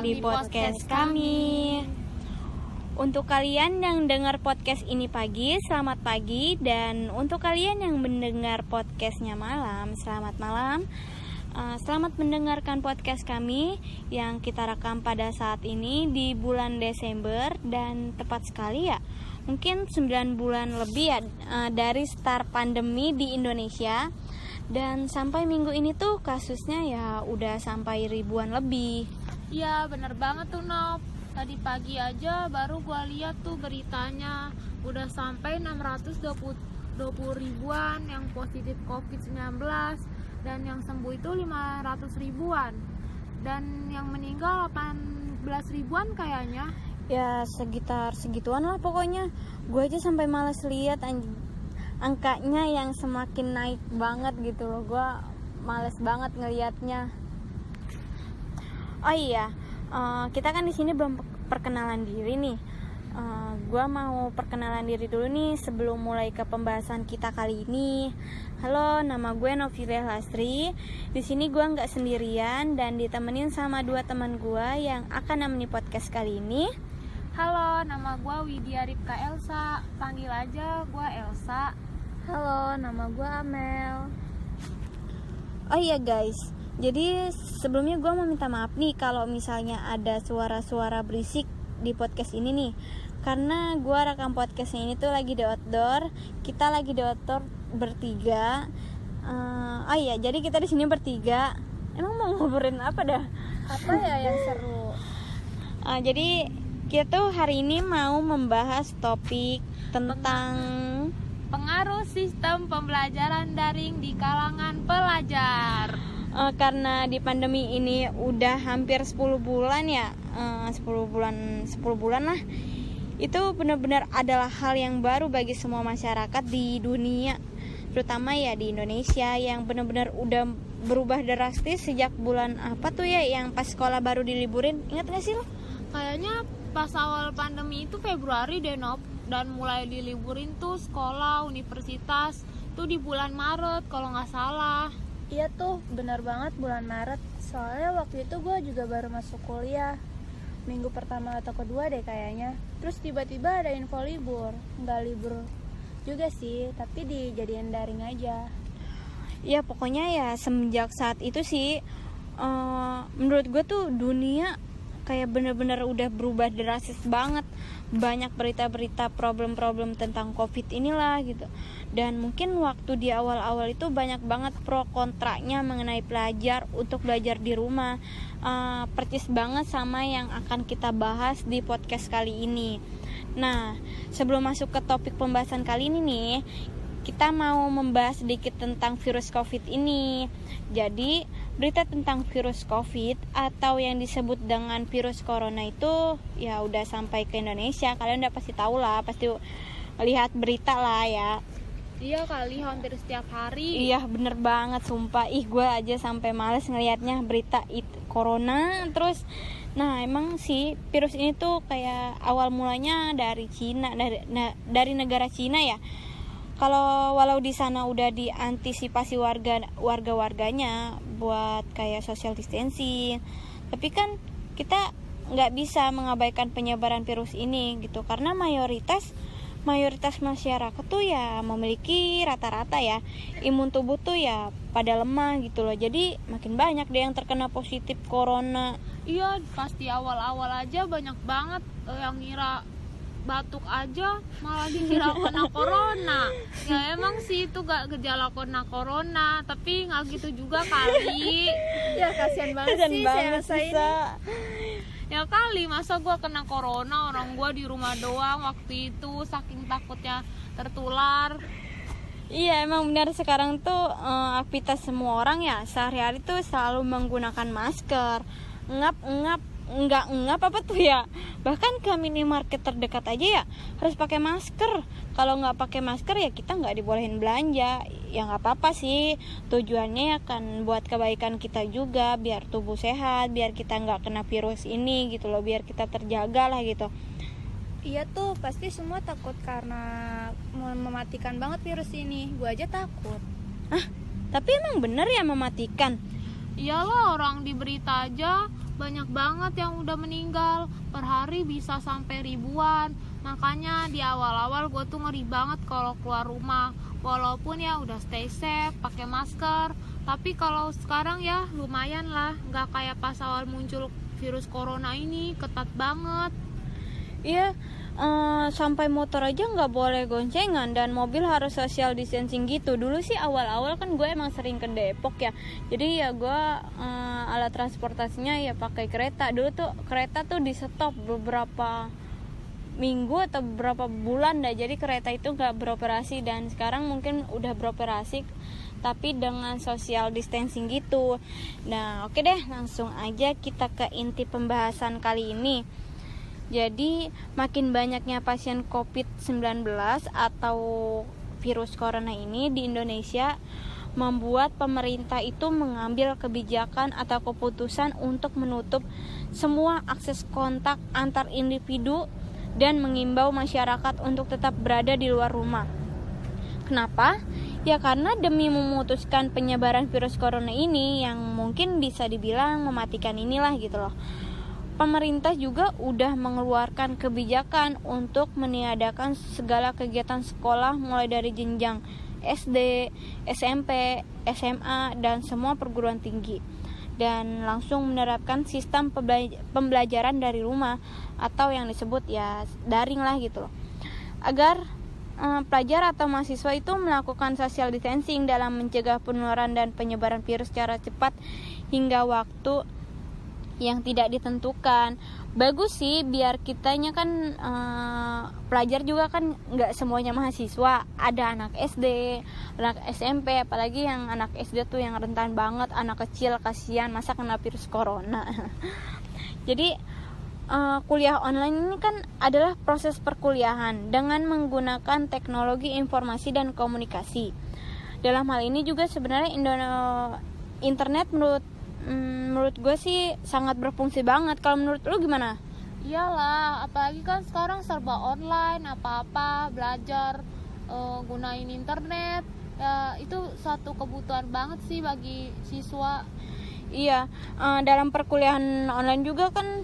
di podcast kami. Untuk kalian yang dengar podcast ini pagi, selamat pagi. Dan untuk kalian yang mendengar podcastnya malam, selamat malam. Selamat mendengarkan podcast kami yang kita rekam pada saat ini di bulan Desember. Dan tepat sekali ya, mungkin 9 bulan lebih ya dari start pandemi di Indonesia. Dan sampai minggu ini tuh kasusnya ya udah sampai ribuan lebih. Iya bener banget tuh Nop. Tadi pagi aja baru gua lihat tuh beritanya udah sampai 620 ribuan yang positif COVID-19 dan yang sembuh itu 500 ribuan dan yang meninggal 18 ribuan kayaknya. Ya sekitar segituan lah pokoknya. Gue aja sampai malas lihat angkanya yang semakin naik banget gitu loh. Gue males banget ngelihatnya. Oh iya, kita kan di sini belum perkenalan diri nih. Gue mau perkenalan diri dulu nih sebelum mulai ke pembahasan kita kali ini. Halo, nama gue Novilia Lastri. Di sini gue nggak sendirian dan ditemenin sama 2 teman gue yang akan nemenin podcast kali ini. Halo, nama gue Widya Ripka Elsa. Panggil aja gue Elsa. Halo, nama gue Amel. Oh iya guys, jadi sebelumnya gue mau minta maaf nih kalau misalnya ada suara-suara berisik di podcast ini nih. Karena gue rekam podcastnya ini tuh lagi di outdoor. Kita lagi di outdoor bertiga. Oh iya, jadi kita di sini bertiga. Emang mau ngobrolin apa dah? Apa ya yang seru? Jadi kita tuh hari ini mau membahas topik tentang pengaruh sistem pembelajaran daring di kalangan pelajar. Karena di pandemi ini udah hampir 10 bulan ya, 10 bulan lah. Itu benar-benar adalah hal yang baru bagi semua masyarakat di dunia, terutama ya di Indonesia yang benar-benar udah berubah drastis sejak bulan apa tuh ya yang pas sekolah baru diliburin. Ingat gak sih lo? Kayaknya pas awal pandemi itu Februari deh Nop, dan mulai diliburin tuh sekolah, universitas tuh di bulan Maret kalau nggak salah. Iya tuh, benar banget bulan Maret. Soalnya waktu itu gue juga baru masuk kuliah, minggu pertama atau kedua deh kayaknya. Terus tiba-tiba ada info libur. Nggak libur juga sih, tapi dijadiin daring aja. Ya pokoknya ya semenjak saat itu sih menurut gue tuh dunia kayak bener-bener udah berubah drastis banget. Banyak berita-berita problem-problem tentang COVID inilah gitu. Dan mungkin waktu di awal-awal itu banyak banget pro kontranya mengenai pelajar untuk belajar di rumah. Persis banget sama yang akan kita bahas di podcast kali ini. Nah, sebelum masuk ke topik pembahasan kali ini nih, kita mau membahas sedikit tentang virus COVID ini. Jadi, berita tentang virus COVID atau yang disebut dengan virus corona itu ya udah sampai ke Indonesia. Kalian udah pasti tahu lah, pasti lihat berita lah ya. Iya kali, hampir setiap hari. Iya bener banget sumpah. Gue aja sampai males ngelihatnya berita itu corona terus. Nah emang sih virus ini tuh kayak awal mulanya dari Cina, dari negara Cina ya. Kalau walau di sana udah diantisipasi warganya buat kayak social distancing, tapi kan kita nggak bisa mengabaikan penyebaran virus ini gitu, karena mayoritas masyarakat tuh ya memiliki rata-rata ya imun tubuh tuh ya pada lemah gitu loh. Jadi makin banyak deh yang terkena positif corona. Iya, pasti awal-awal aja banyak banget yang ngira batuk aja malah dikira kena corona. Ya emang sih itu gak gejala kena corona, tapi nggak gitu juga kali. Ya kasihan banget sih si Elsa ini. Ya kali, masa gue kena corona, orang gue di rumah doang waktu itu saking takutnya tertular. Iya emang benar, sekarang tuh aktivitas semua orang ya sehari-hari tuh selalu menggunakan masker. Enggak apa tuh ya, bahkan ke minimarket terdekat aja ya harus pakai masker. Kalau nggak pakai masker ya kita nggak dibolehin belanja. Ya nggak apa-apa sih, tujuannya akan buat kebaikan kita juga, biar tubuh sehat, biar kita nggak kena virus ini gitu loh, biar kita terjaga lah gitu. Iya tuh, pasti semua takut karena mematikan banget virus ini. Gue aja takut. Tapi emang bener ya mematikan? Iyalah, orang di berita aja banyak banget yang udah meninggal. Per hari bisa sampai ribuan. Makanya di awal-awal gue tuh ngeri banget kalau keluar rumah. Walaupun ya udah stay safe, pakai masker. Tapi kalau sekarang ya lumayan lah, nggak kayak pas awal muncul virus corona ini, ketat banget. Iya, sampai motor aja nggak boleh goncengan dan mobil harus social distancing gitu. Dulu sih awal-awal kan gue emang sering ke Depok ya, jadi ya gue alat transportasinya ya pakai kereta. Dulu tuh kereta tuh di stop beberapa minggu atau beberapa bulan dah, jadi kereta itu nggak beroperasi. Dan sekarang mungkin udah beroperasi tapi dengan social distancing gitu. Nah oke deh, langsung aja kita ke inti pembahasan kali ini. Jadi makin banyaknya pasien COVID-19 atau virus corona ini di Indonesia membuat pemerintah itu mengambil kebijakan atau keputusan untuk menutup semua akses kontak antar individu dan mengimbau masyarakat untuk tetap berada di luar rumah. Kenapa? Ya karena demi memutuskan penyebaran virus corona ini yang mungkin bisa dibilang mematikan inilah gitu loh. Pemerintah juga udah mengeluarkan kebijakan untuk meniadakan segala kegiatan sekolah mulai dari jenjang SD, SMP, SMA, dan semua perguruan tinggi. Dan langsung menerapkan sistem pembelajaran dari rumah atau yang disebut ya daring lah gitu loh. Agar pelajar atau mahasiswa itu melakukan social distancing dalam mencegah penularan dan penyebaran virus secara cepat hingga waktu yang tidak ditentukan. Bagus sih, biar kitanya kan pelajar juga kan nggak semuanya mahasiswa, ada anak SD, anak SMP, apalagi yang anak SD tuh yang rentan banget, anak kecil kasihan masa kena virus corona. Jadi kuliah online ini kan adalah proses perkuliahan dengan menggunakan teknologi informasi dan komunikasi. Dalam hal ini juga sebenarnya internet menurut gue sih sangat berfungsi banget. Kalau menurut lu gimana? Iyalah, apalagi kan sekarang serba online, apa-apa belajar gunain internet ya, itu satu kebutuhan banget sih bagi siswa. Iya, dalam perkuliahan online juga kan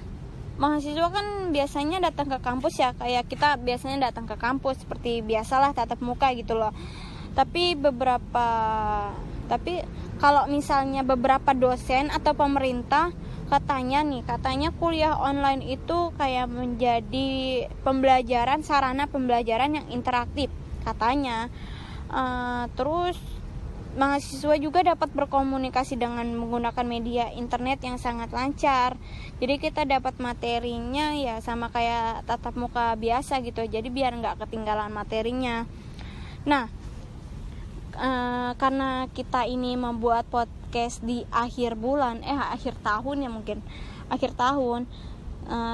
mahasiswa kan biasanya datang ke kampus ya, kayak kita biasanya datang ke kampus seperti biasalah tatap muka gitu loh. Tapi kalau misalnya beberapa dosen atau pemerintah katanya kuliah online itu kayak menjadi sarana pembelajaran yang interaktif katanya. Terus mahasiswa juga dapat berkomunikasi dengan menggunakan media internet yang sangat lancar. Jadi kita dapat materinya ya sama kayak tatap muka biasa gitu. Jadi biar nggak ketinggalan materinya. Nah, karena kita ini membuat podcast di akhir tahun ya mungkin. Akhir tahun.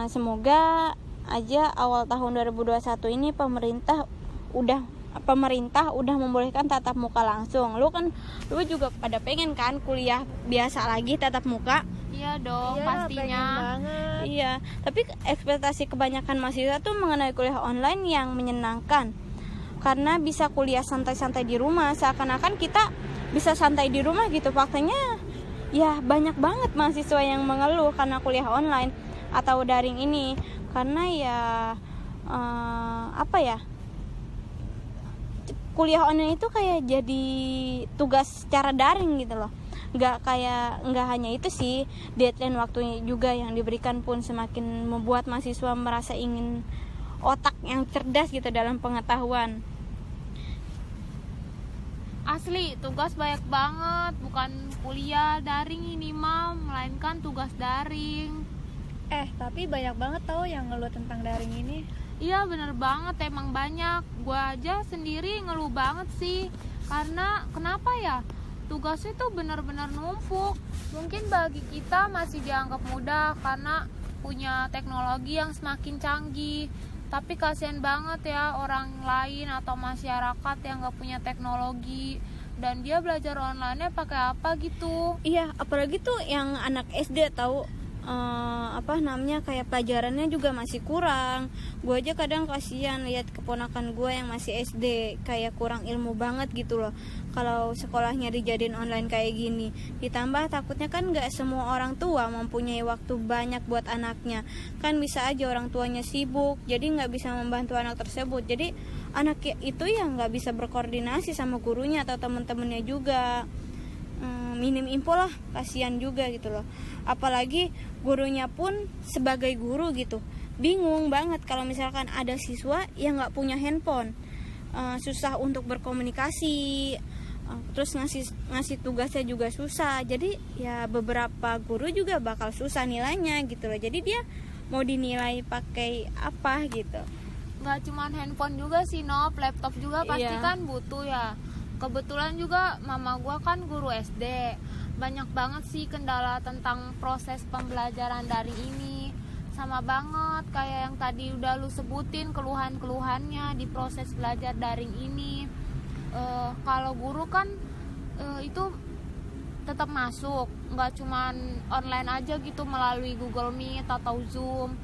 Semoga aja awal tahun 2021 ini pemerintah udah membolehkan tatap muka langsung. Lu juga pada pengen kan kuliah biasa lagi tatap muka? Iya dong, Iya, pastinya. pengen banget. Iya, tapi ekspektasi kebanyakan mahasiswa tuh mengenai kuliah online yang menyenangkan. Karena bisa kuliah santai-santai di rumah, seakan-akan kita bisa santai di rumah gitu. Faktanya ya banyak banget mahasiswa yang mengeluh karena kuliah online atau daring ini. Karena ya kuliah online itu kayak jadi tugas secara daring gitu loh. Nggak hanya itu sih, deadline waktunya juga yang diberikan pun semakin membuat mahasiswa merasa ingin otak yang cerdas gitu dalam pengetahuan. Asli, tugas banyak banget, bukan kuliah daring ini mah, melainkan tugas daring. Tapi banyak banget tau yang ngeluh tentang daring ini. Iya bener banget, emang banyak. Gue aja sendiri ngeluh banget sih. Karena kenapa ya? Tugasnya tuh bener-bener numpuk. Mungkin bagi kita masih dianggap mudah karena punya teknologi yang semakin canggih. Tapi kasihan banget ya orang lain atau masyarakat yang gak punya teknologi. Dan dia belajar online-nya pakai apa gitu. Iya, apalagi tuh yang anak SD tahu kayak pelajarannya juga masih kurang. Gue aja kadang kasihan lihat keponakan gue yang masih SD, kayak kurang ilmu banget gitu loh kalau sekolahnya dijadiin online kayak gini. Ditambah takutnya kan nggak semua orang tua mempunyai waktu banyak buat anaknya, kan bisa aja orang tuanya sibuk jadi nggak bisa membantu anak tersebut, jadi anak itu ya nggak bisa berkoordinasi sama gurunya atau teman-temannya juga. Minim info lah, kasihan juga gitu loh. Apalagi gurunya pun sebagai guru gitu bingung banget kalau misalkan ada siswa yang nggak punya handphone, susah untuk berkomunikasi, terus ngasih tugasnya juga susah. Jadi ya beberapa guru juga bakal susah nilainya gitu loh. Jadi dia mau dinilai pakai apa gitu. Nggak cuman handphone juga sih, laptop juga pasti kan butuh ya. Kebetulan juga mama gua kan guru SD. Banyak banget sih kendala tentang proses pembelajaran daring ini. Sama banget kayak yang tadi udah lu sebutin keluhan-keluhannya di proses belajar daring ini. Kalau guru kan itu tetap masuk, nggak cuman online aja gitu melalui Google Meet atau Zoom.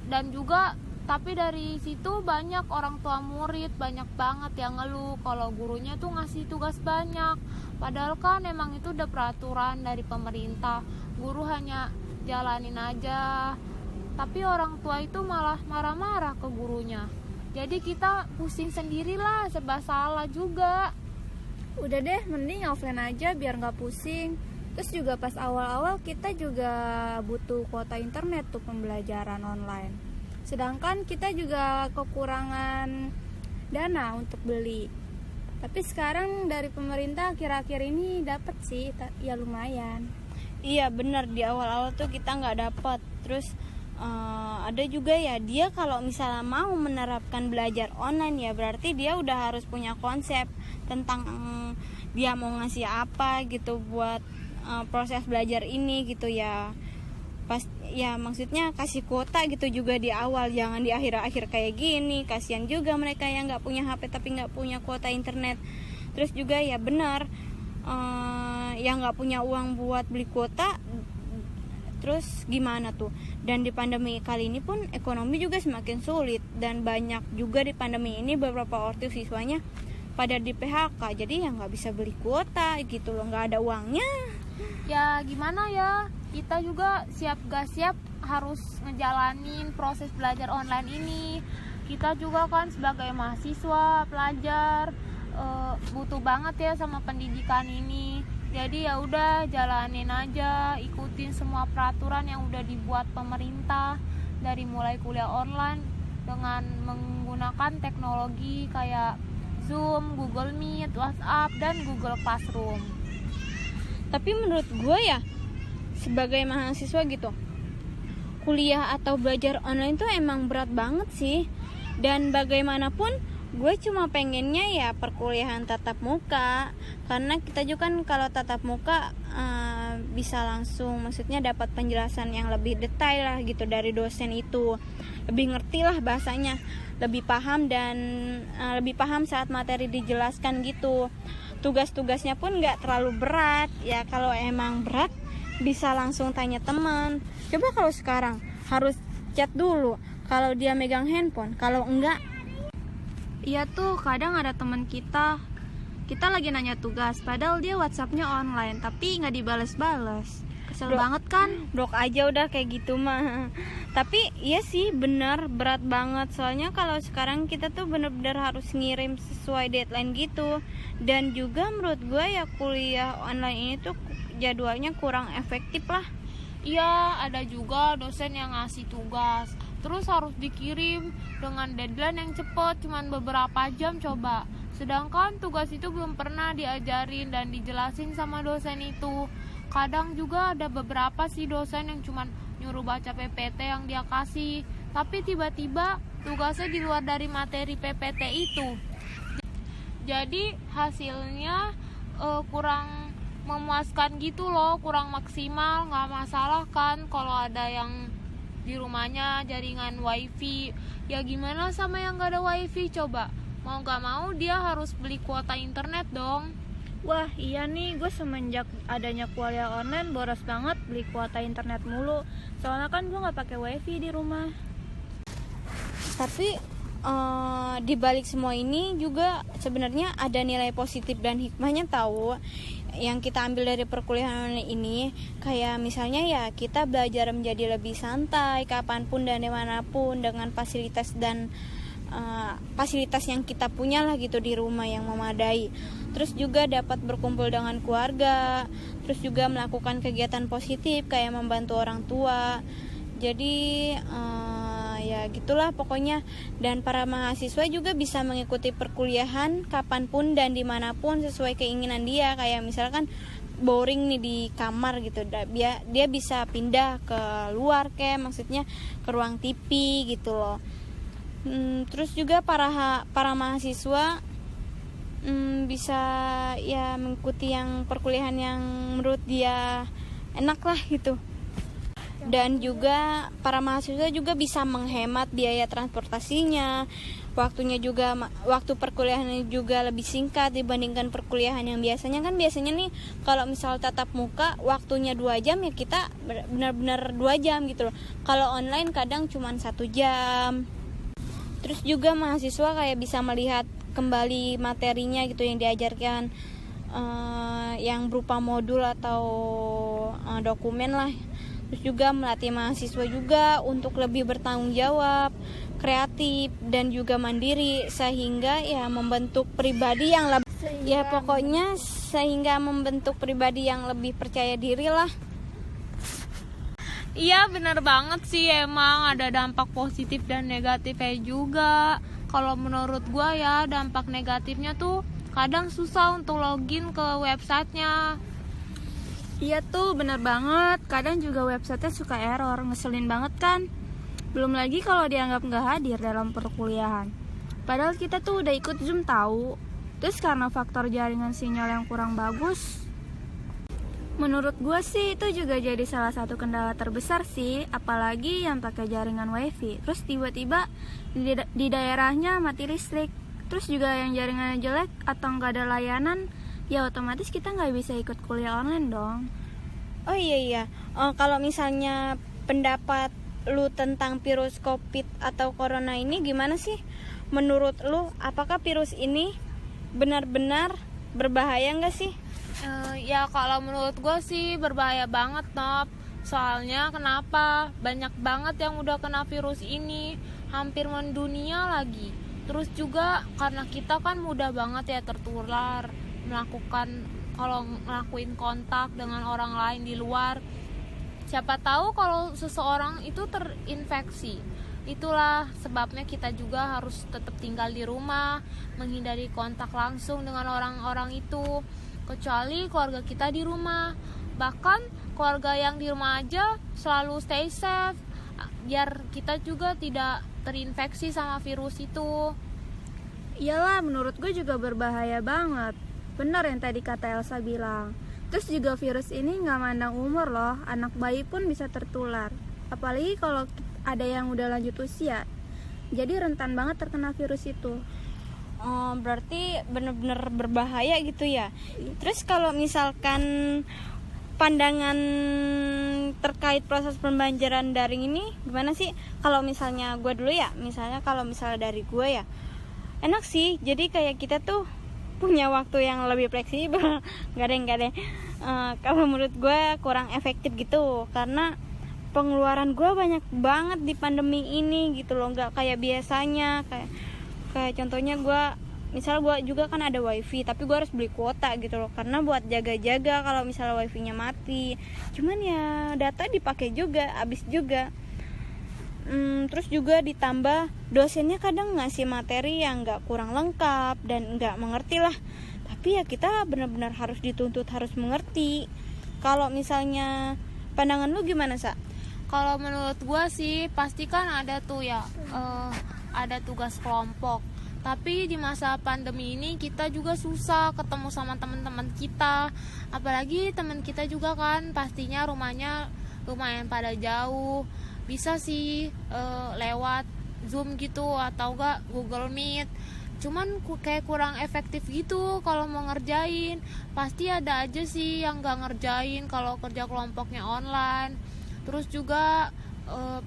Dan juga tapi dari situ banyak orang tua murid banyak banget yang ngeluh kalau gurunya tuh ngasih tugas banyak, padahal kan emang itu udah peraturan dari pemerintah, guru hanya jalanin aja. Tapi orang tua itu malah marah-marah ke gurunya, jadi kita pusing sendirilah, serba salah juga. Udah deh, mending offline aja biar nggak pusing. Terus juga pas awal-awal kita juga butuh kuota internet tuh pembelajaran online. Sedangkan kita juga kekurangan dana untuk beli. Tapi sekarang dari pemerintah akhir-akhir ini dapat sih, ya lumayan. Iya benar, di awal-awal tuh kita nggak dapat. Terus ada juga ya, dia kalau misalnya mau menerapkan belajar online ya berarti dia udah harus punya konsep tentang dia mau ngasih apa gitu buat proses belajar ini gitu ya. Pas ya maksudnya kasih kuota gitu juga di awal, jangan di akhir-akhir kayak gini. Kasihan juga mereka yang nggak punya HP tapi nggak punya kuota internet. Terus juga ya benar, yang nggak punya uang buat beli kuota, terus gimana tuh. Dan di pandemi kali ini pun ekonomi juga semakin sulit, dan banyak juga di pandemi ini beberapa ortu siswanya pada di PHK, jadi ya nggak bisa beli kuota gitu loh, nggak ada uangnya. Ya gimana ya, kita juga siap gak siap harus ngejalanin proses belajar online ini. Kita juga kan sebagai mahasiswa, pelajar, butuh banget ya sama pendidikan ini. Jadi ya udah jalanin aja, ikutin semua peraturan yang udah dibuat pemerintah, dari mulai kuliah online dengan menggunakan teknologi kayak Zoom, Google Meet, WhatsApp, dan Google Classroom. Tapi menurut gue ya, sebagai mahasiswa gitu, kuliah atau belajar online tuh emang berat banget sih. Dan bagaimanapun gue cuma pengennya ya perkuliahan tatap muka, karena kita juga kan kalau tatap muka bisa langsung, maksudnya dapat penjelasan yang lebih detail lah gitu dari dosen itu, lebih ngerti lah bahasanya, lebih paham dan lebih paham saat materi dijelaskan gitu. Tugas-tugasnya pun nggak terlalu berat ya, kalau emang berat bisa langsung tanya teman. Coba kalau sekarang harus chat dulu kalau dia megang handphone, kalau enggak. Iya tuh, kadang ada teman kita lagi nanya tugas padahal dia WhatsAppnya online tapi nggak dibales-bales. Kesel banget kan? Blok aja udah kayak gitu mah. Tapi iya sih bener, berat banget. Soalnya kalau sekarang kita tuh bener-bener harus ngirim sesuai deadline gitu. Dan juga menurut gue ya kuliah online ini tuh jadwalnya kurang efektif lah. Iya, ada juga dosen yang ngasih tugas terus harus dikirim dengan deadline yang cepat, cuman beberapa jam coba. Sedangkan tugas itu belum pernah diajarin dan dijelasin sama dosen itu. Kadang juga ada beberapa sih dosen yang cuman nyuruh baca PPT yang dia kasih, tapi tiba-tiba tugasnya di luar dari materi PPT itu. Jadi hasilnya kurang memuaskan gitu loh, kurang maksimal. Nggak masalah kan kalau ada yang di rumahnya jaringan wifi, ya gimana sama yang nggak ada wifi coba? Mau nggak mau dia harus beli kuota internet dong. Wah iya nih, gue semenjak adanya kuliah online boros banget beli kuota internet mulu. Soalnya kan gue gak pakai wifi di rumah. Tapi di balik semua ini juga sebenarnya ada nilai positif dan hikmahnya tahu yang kita ambil dari perkuliahan online ini. Kayak misalnya ya kita belajar menjadi lebih santai kapanpun dan dimanapun dengan fasilitas dan fasilitas yang kita punya lah gitu di rumah yang memadai. Terus juga dapat berkumpul dengan keluarga, terus juga melakukan kegiatan positif kayak membantu orang tua. Jadi ya gitulah pokoknya. Dan para mahasiswa juga bisa mengikuti perkuliahan kapanpun dan dimanapun sesuai keinginan dia. Kayak misalkan boring nih di kamar gitu, dia bisa pindah ke luar, kayak maksudnya ke ruang TV gitu loh. Terus juga para mahasiswa bisa ya mengikuti yang perkuliahan yang menurut dia enak lah gitu. Dan juga para mahasiswa juga bisa menghemat biaya transportasinya. Waktu perkuliahan juga lebih singkat dibandingkan perkuliahan yang biasanya nih kalau misal tatap muka waktunya 2 jam ya kita benar-benar 2 jam gitu loh. Kalau online kadang cuma 1 jam. Terus juga mahasiswa kayak bisa melihat kembali materinya gitu yang diajarkan, yang berupa modul atau dokumen lah. Terus juga melatih mahasiswa juga untuk lebih bertanggung jawab, kreatif dan juga mandiri sehingga ya membentuk pribadi yang lebih sehingga membentuk pribadi yang lebih percaya diri lah. Iya bener banget sih, emang ada dampak positif dan negatifnya juga. Kalau menurut gue ya dampak negatifnya tuh kadang susah untuk login ke websitenya. Iya tuh bener banget, kadang juga websitenya suka error, ngeselin banget kan. Belum lagi kalau dianggap gak hadir dalam perkuliahan. Padahal kita tuh udah ikut Zoom tahu. Terus karena faktor jaringan sinyal yang kurang bagus, menurut gue sih itu juga jadi salah satu kendala terbesar sih, apalagi yang pakai jaringan wifi. Terus tiba-tiba di daerahnya mati listrik. Terus juga yang jaringannya jelek atau nggak ada layanan, ya otomatis kita nggak bisa ikut kuliah online dong. Oh iya, kalau misalnya pendapat lu tentang virus COVID atau corona ini gimana sih? Menurut lu, apakah virus ini benar-benar berbahaya nggak sih? Ya kalau menurut gue sih berbahaya banget, Nop. Soalnya kenapa? Banyak banget yang udah kena virus ini, hampir mendunia lagi. Terus juga karena kita kan mudah banget ya tertular, ngelakuin kontak dengan orang lain di luar. Siapa tahu kalau seseorang itu terinfeksi. Itulah sebabnya kita juga harus tetap tinggal di rumah, menghindari kontak langsung dengan orang-orang itu. Kecuali keluarga kita di rumah. Bahkan keluarga yang di rumah aja selalu stay safe, biar kita juga tidak terinfeksi sama virus itu. Iyalah, menurut gue juga berbahaya banget. Benar yang tadi kata Elsa bilang. Terus juga virus ini gak mandang umur loh, anak bayi pun bisa tertular. Apalagi kalau ada yang udah lanjut usia. Jadi rentan banget terkena virus itu. Berarti benar-benar berbahaya gitu ya. Terus kalau misalkan pandangan terkait proses pembelajaran daring ini gimana sih? Kalau misalnya gue dulu ya, kalau misalnya dari gue ya enak sih. Jadi kayak kita tuh punya waktu yang lebih fleksibel. Gak deh. Kalau menurut gue kurang efektif gitu, karena pengeluaran gue banyak banget di pandemi ini gitu loh. Gak kayak biasanya, kayak contohnya gue juga kan ada wifi, tapi gue harus beli kuota gitu loh, karena buat jaga-jaga kalau misalnya wifi-nya mati. Cuman ya data dipakai juga, habis juga. Terus juga ditambah dosennya kadang ngasih materi yang gak kurang lengkap dan gak mengerti lah. Tapi ya kita benar-benar harus dituntut harus mengerti. Kalau misalnya pandangan lu gimana, Sa? Kalau menurut gue sih pasti kan ada tuh ya, ada tugas kelompok. Tapi di masa pandemi ini kita juga susah ketemu sama teman-teman kita. Apalagi teman kita juga kan pastinya rumahnya lumayan pada jauh. Bisa sih lewat Zoom gitu atau enggak Google Meet. cuman kayak kurang efektif gitu kalau mau ngerjain. Pasti ada aja sih yang gak ngerjain kalau kerja kelompoknya online. Terus juga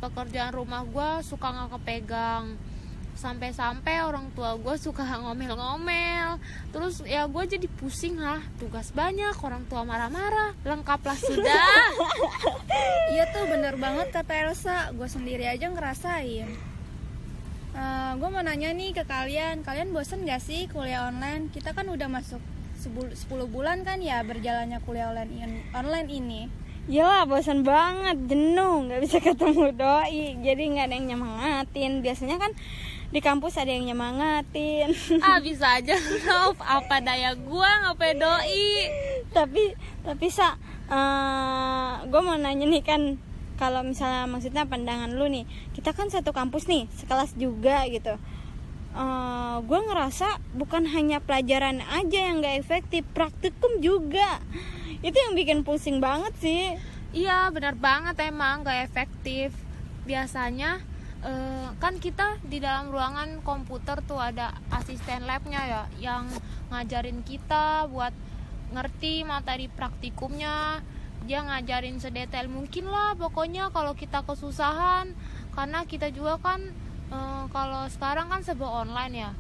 pekerjaan rumah gue suka gak kepegang, sampai-sampai orang tua gue suka ngomel-ngomel. Terus ya gue jadi pusing lah, tugas banyak, orang tua marah-marah, lengkaplah sudah. Iya tuh bener banget kata Elsa, gue sendiri aja ngerasain. Gue mau nanya nih ke kalian bosen gak sih kuliah online? Kita kan udah masuk 10 bulan kan ya berjalannya kuliah online ini. Yalah, bosan banget, jenuh, nggak bisa ketemu doi, jadi nggak ada yang nyemangatin. Biasanya kan di kampus ada yang nyemangatin. Bisa aja Nov, apa daya gua ngapain doi. tapi gue mau nanya nih kan, kalau misalnya maksudnya pandangan lu nih, kita kan satu kampus nih, sekelas juga gitu. Gue ngerasa bukan hanya pelajaran aja yang nggak efektif, praktikum juga. Itu yang bikin pusing banget sih. Iya benar banget, emang gak efektif. Biasanya kan kita di dalam ruangan komputer tuh ada asisten labnya ya, yang ngajarin kita buat ngerti materi praktikumnya. Dia ngajarin sedetail mungkin lah pokoknya kalau kita kesusahan. Karena kita juga kan kalau sekarang kan serba online ya,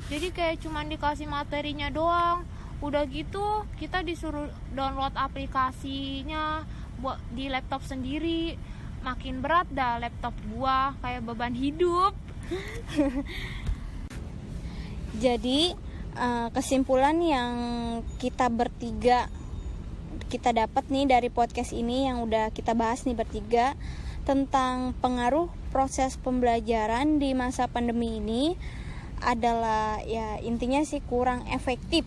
jadi kayak cuman dikasih materinya doang. Udah gitu kita disuruh download aplikasinya buat di laptop sendiri. Makin berat dah laptop gua, kayak beban hidup. Jadi kesimpulan yang kita bertiga kita dapat nih dari podcast ini yang udah kita bahas nih bertiga tentang pengaruh proses pembelajaran di masa pandemi ini adalah ya intinya sih kurang efektif.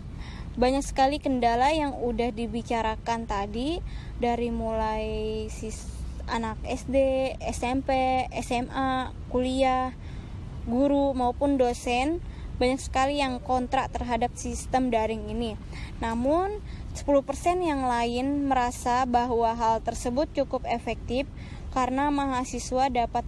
Banyak sekali kendala yang udah dibicarakan tadi, dari mulai anak SD, SMP, SMA, kuliah, guru maupun dosen. Banyak sekali yang kontra terhadap sistem daring ini. Namun 10% yang lain merasa bahwa hal tersebut cukup efektif karena mahasiswa dapat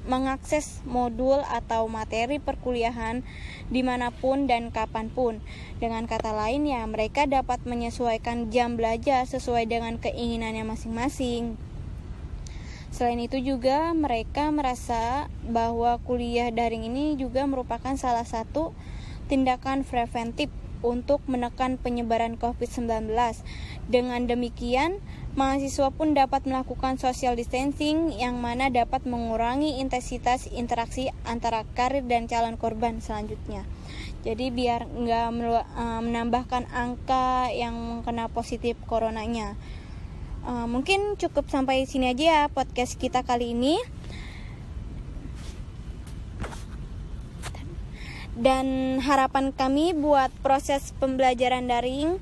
mengakses modul atau materi perkuliahan dimanapun dan kapanpun. Dengan kata lain ya, mereka dapat menyesuaikan jam belajar sesuai dengan keinginannya masing-masing. Selain itu juga mereka merasa bahwa kuliah daring ini juga merupakan salah satu tindakan preventif untuk menekan penyebaran COVID-19. Dengan demikian, mahasiswa pun dapat melakukan social distancing yang mana dapat mengurangi intensitas interaksi antara karir dan calon korban selanjutnya. Jadi biar nggak menambahkan angka yang kena positif coronanya. Mungkin cukup sampai sini aja ya podcast kita kali ini. Dan harapan kami buat proses pembelajaran daring,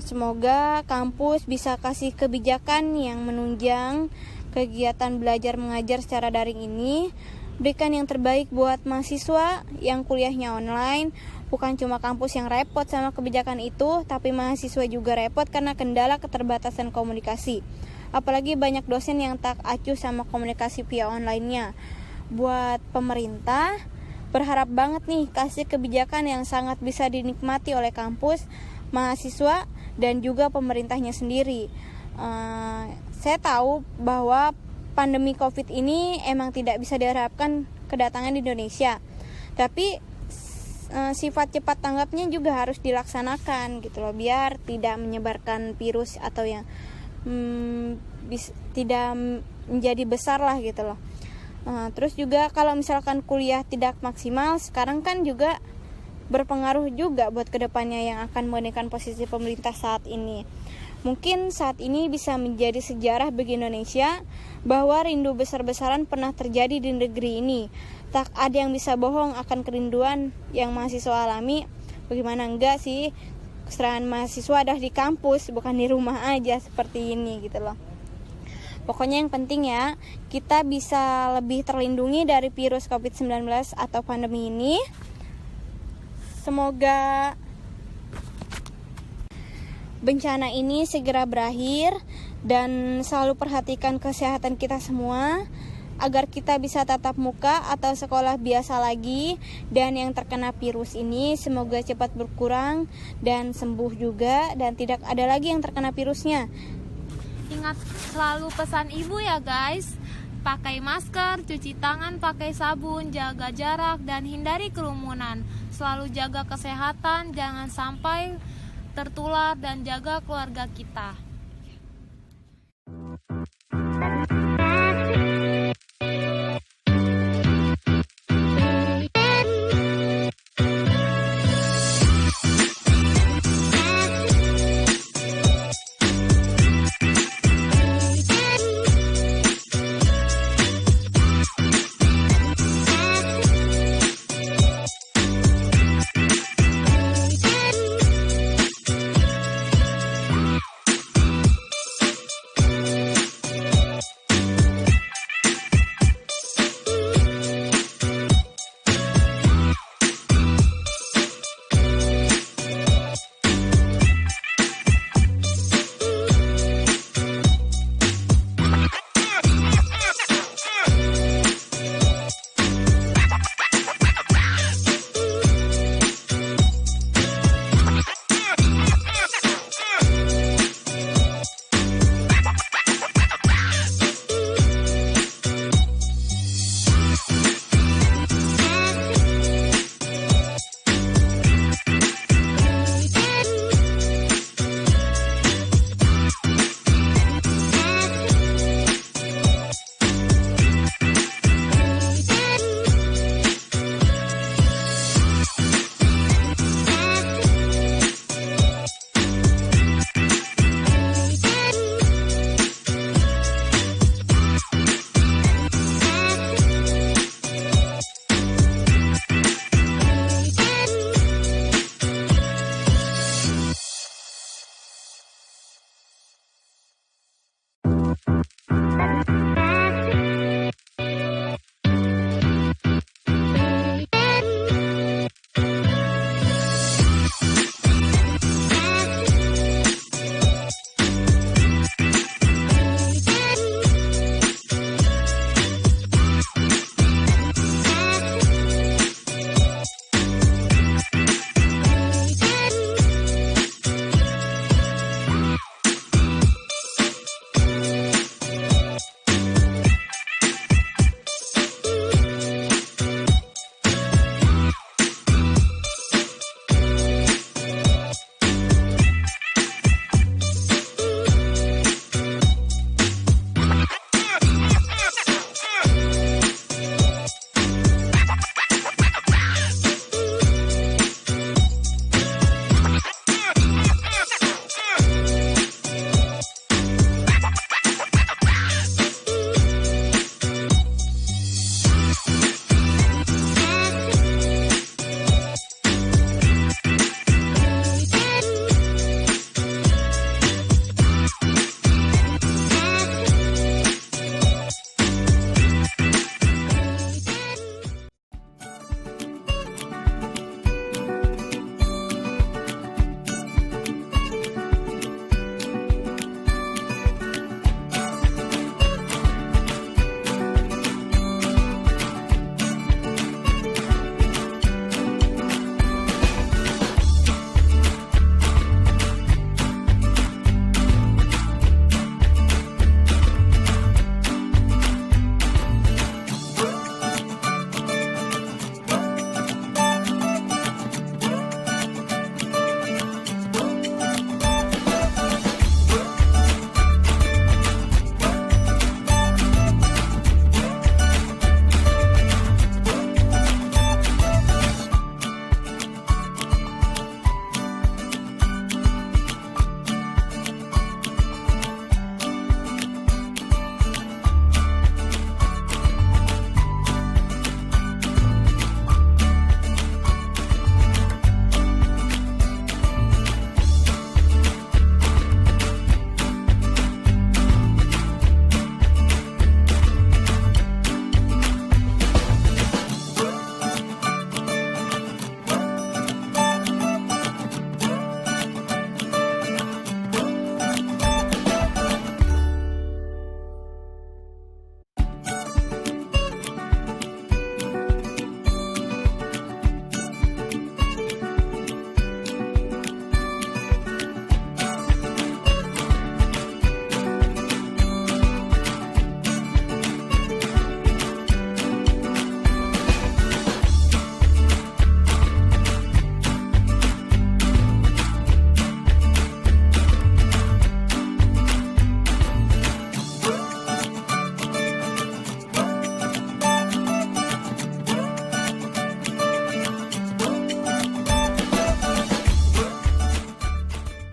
semoga kampus bisa kasih kebijakan yang menunjang kegiatan belajar mengajar secara daring ini. Berikan yang terbaik buat mahasiswa yang kuliahnya online. Bukan cuma kampus yang repot sama kebijakan itu, tapi mahasiswa juga repot karena kendala keterbatasan komunikasi. Apalagi banyak dosen yang tak acuh sama komunikasi via online-nya. Buat pemerintah, berharap banget nih kasih kebijakan yang sangat bisa dinikmati oleh kampus, mahasiswa, dan juga pemerintahnya sendiri. Saya tahu bahwa pandemi COVID ini emang tidak bisa diharapkan kedatangan di Indonesia, tapi sifat cepat tanggapnya juga harus dilaksanakan gitu loh, biar tidak menyebarkan virus atau yang tidak menjadi besar lah gitu loh. Terus juga kalau misalkan kuliah tidak maksimal, sekarang kan juga berpengaruh juga buat kedepannya yang akan menggunakan posisi pemerintah saat ini. Mungkin saat ini bisa menjadi sejarah bagi Indonesia bahwa rindu besar-besaran pernah terjadi di negeri ini. Tak ada yang bisa bohong akan kerinduan yang mahasiswa alami. Bagaimana enggak sih, keserahan mahasiswa ada di kampus, bukan di rumah aja seperti ini gitu loh. Pokoknya yang penting ya, kita bisa lebih terlindungi dari virus COVID-19 atau pandemi ini. Semoga bencana ini segera berakhir dan selalu perhatikan kesehatan kita semua. agar kita bisa tatap muka atau sekolah biasa lagi, dan yang terkena virus ini semoga cepat berkurang dan sembuh juga dan tidak ada lagi yang terkena virusnya. Ingat selalu pesan ibu ya guys, pakai masker, cuci tangan pakai sabun, jaga jarak dan hindari kerumunan. Selalu jaga kesehatan, jangan sampai tertular dan jaga keluarga kita.